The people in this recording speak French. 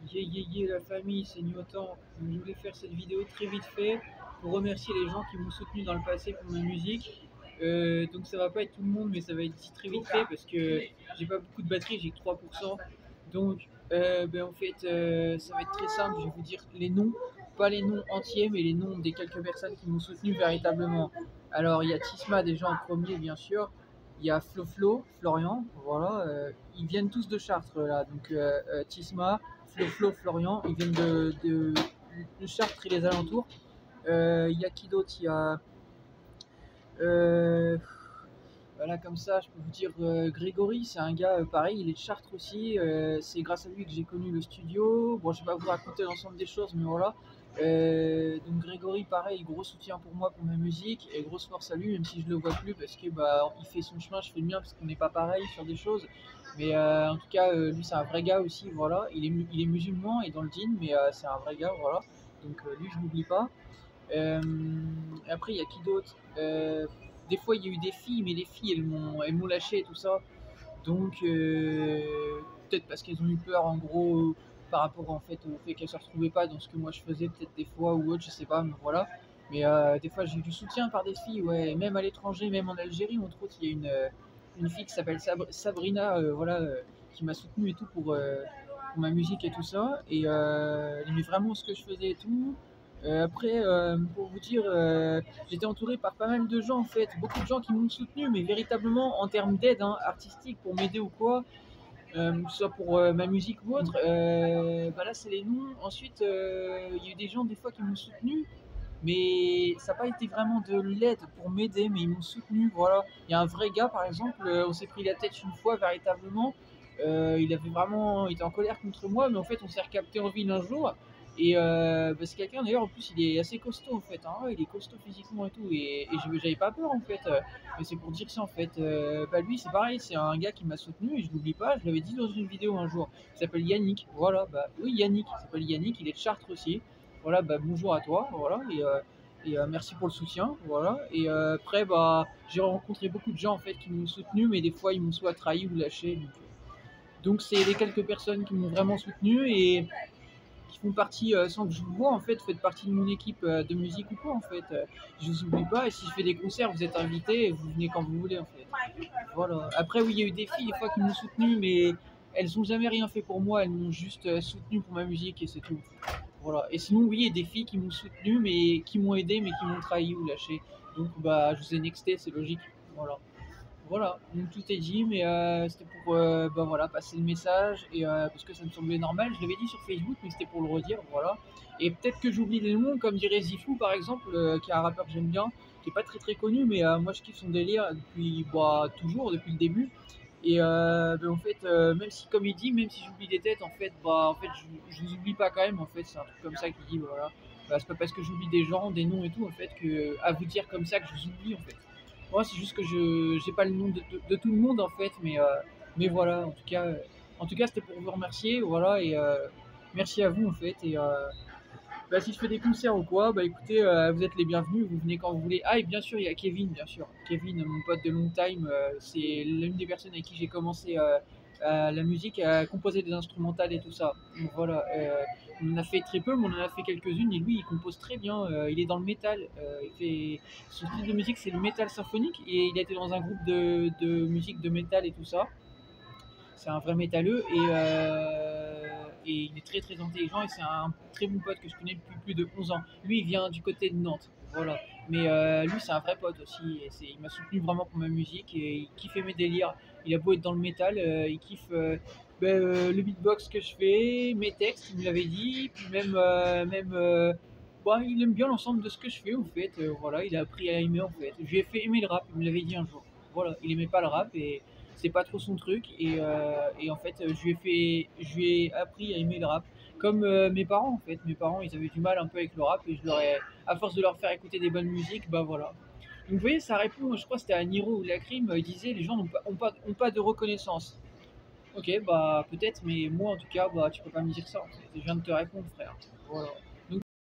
La famille, c'est Niotan. Je voulais faire cette vidéo très vite fait pour remercier les gens qui m'ont soutenu dans le passé pour ma musique. Donc ça va pas être tout le monde, mais ça va être très vite fait parce que j'ai pas beaucoup de batterie, j'ai que 3%. Donc en fait, ça va être très simple. Je vais vous dire les noms, pas les noms entiers, mais les noms des quelques personnes qui m'ont soutenu véritablement. Alors il y a Tisma déjà en premier, bien sûr. Il y a Florian, voilà, ils viennent tous de Chartres là, donc Tisma, Florian, ils viennent de Chartres et les alentours. Il y a qui d'autre? Il y a euh, voilà, comme ça, je peux vous dire Grégory, c'est un gars pareil, il est de Chartres aussi. C'est grâce à lui que j'ai connu le studio. Bon, je vais pas vous raconter l'ensemble des choses, mais voilà. Donc Grégory, pareil, gros soutien pour moi pour ma musique et grosse force à lui, même si je le vois plus parce que bah il fait son chemin, je fais le mien parce qu'on n'est pas pareil sur des choses. Mais en tout cas, lui c'est un vrai gars aussi, voilà. Il est musulman et dans le djinn, mais c'est un vrai gars, voilà. Donc lui je l'oublie pas. Euh, Après, il y a qui d'autre? Des fois, il y a eu des filles, mais les filles, elles m'ont lâché et tout ça. Donc, peut-être parce qu'elles ont eu peur, en gros, par rapport en fait au fait qu'elles se retrouvaient pas dans ce que moi je faisais, peut-être des fois ou autre, je sais pas, mais voilà. Mais des fois, j'ai eu du soutien par des filles, ouais, même à l'étranger, même en Algérie, entre autres, il y a une fille qui s'appelle Sabrina, voilà, qui m'a soutenu et tout pour ma musique et tout ça. Et elle aimait vraiment ce que je faisais et tout. Après, pour vous dire, j'étais entouré par pas mal de gens en fait, beaucoup de gens qui m'ont soutenu, mais véritablement en termes d'aide hein, artistique pour m'aider ou quoi, que ce soit pour ma musique ou autre. Bah là, c'est les noms. Ensuite, il y a eu des gens des fois qui m'ont soutenu, mais ça n'a pas été vraiment de l'aide pour m'aider, mais ils m'ont soutenu. Voilà, il y a un vrai gars par exemple, on s'est pris la tête une fois véritablement. Il avait vraiment, il était en colère contre moi, mais en fait, on s'est recapté en ville un jour. Et bah, c'est quelqu'un d'ailleurs, en plus, il est assez costaud en fait. Hein, il est costaud physiquement et tout. Et j'avais pas peur en fait. Mais c'est pour dire ça en fait. Bah, lui, c'est pareil, c'est un gars qui m'a soutenu et je l'oublie pas. Je l'avais dit dans une vidéo un jour. Il s'appelle Yannick. Voilà, bah oui, Yannick. Il s'appelle Yannick. Il est de Chartres aussi. Voilà, bah bonjour à toi. Voilà. Et merci pour le soutien. Voilà. Et après, bah, j'ai rencontré beaucoup de gens en fait qui m'ont soutenu, mais des fois, ils m'ont soit trahi ou lâché. Donc c'est les quelques personnes qui m'ont vraiment soutenu et qui font partie, sans que je vous vois en fait, faites partie de mon équipe de musique ou quoi en fait. Je vous oublie pas et si je fais des concerts, vous êtes invités et vous venez quand vous voulez en fait. Voilà. Après oui, il y a eu des filles des fois qui m'ont soutenu, mais elles ont jamais rien fait pour moi, elles m'ont juste soutenu pour ma musique et c'est tout. Voilà. Et sinon oui, il y a des filles qui m'ont soutenu, mais qui m'ont aidé, mais qui m'ont trahi ou lâché. Donc bah je vous ai nexté, c'est logique. Voilà. Voilà, donc tout est dit, mais c'était pour bah, voilà, passer le message, et parce que ça me semblait normal. Je l'avais dit sur Facebook, mais c'était pour le redire, voilà. Et peut-être que j'oublie des noms, comme dirait Zifou par exemple, qui est un rappeur que j'aime bien, qui est pas très très connu, mais moi je kiffe son délire depuis bah, toujours, depuis le début. Et bah, en fait, même si comme il dit, même si j'oublie des têtes, en fait, je vous oublie pas quand même. En fait, c'est un truc comme ça qu'il dit, voilà. Bah, c'est pas parce que j'oublie des gens, des noms et tout, en fait, que à vous dire comme ça que je vous oublie, en fait. Moi, c'est juste que je j'ai pas le nom de tout le monde en fait, mais voilà. En tout cas, c'était pour vous remercier, voilà, et merci à vous en fait. Et bah, si je fais des concerts ou quoi, bah écoutez, vous êtes les bienvenus, vous venez quand vous voulez. Ah et bien sûr, il y a Kevin, bien sûr. Kevin, mon pote de long time, c'est l'une des personnes avec qui j'ai commencé la musique, à composer des instrumentales et tout ça. Donc voilà, on en a fait très peu, mais on en a fait quelques-unes. Et lui, il compose très bien. Il est dans le métal. Son style de musique, c'est le métal symphonique. Et il a été dans un groupe de musique de métal et tout ça. C'est un vrai métalleux et il est très très intelligent et c'est un très bon pote que je connais depuis plus de 11 ans. Lui, il vient du côté de Nantes, voilà. Mais lui, c'est un vrai pote aussi. Et il m'a soutenu vraiment pour ma musique et il kiffait mes délires. Il a beau être dans le métal, il kiffe le beatbox que je fais, mes textes, il me l'avait dit, puis bah, il aime bien l'ensemble de ce que je fais, en fait. Voilà, il a appris à aimer, en fait. Je lui ai fait aimer le rap, il me l'avait dit un jour. Voilà, il aimait pas le rap et c'est pas trop son truc. Et en fait, je lui ai appris à aimer le rap. Comme mes parents, en fait. Mes parents, ils avaient du mal un peu avec le rap et je leur ai, à force de leur faire écouter des bonnes musiques, bah voilà. Donc vous voyez, ça répond, je crois que c'était à Niro ou Lacrim, il disait les gens ont pas de reconnaissance. Ok, bah peut-être, mais moi en tout cas, bah tu peux pas me dire ça. En fait. Je viens de te répondre, frère. Voilà.